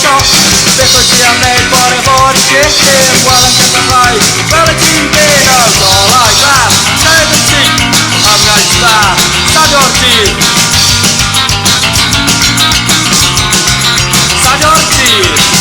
siop. Beth wyt ti am wneud bore fod i gyllyn? Wel yn cyfnhau fel y ti'n dyn o golau glas. Sef y ti am ngais dda, sadio'r dydd. Sadio'r dydd.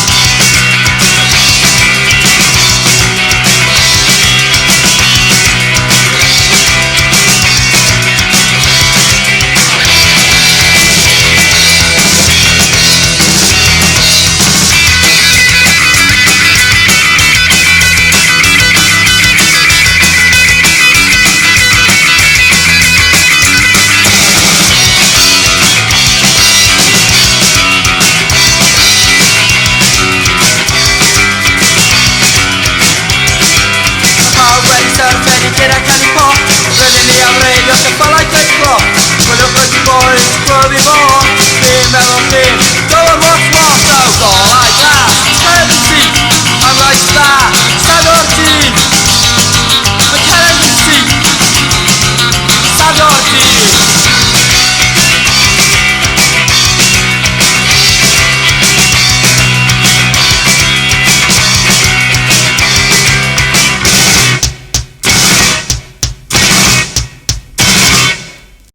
Gyda canu pop, rydyn ni am reidio ceffylau teitlo. Gwydwch ydy boys, clyfu fo. Fi'n meddwl chi, go and watch what, so golau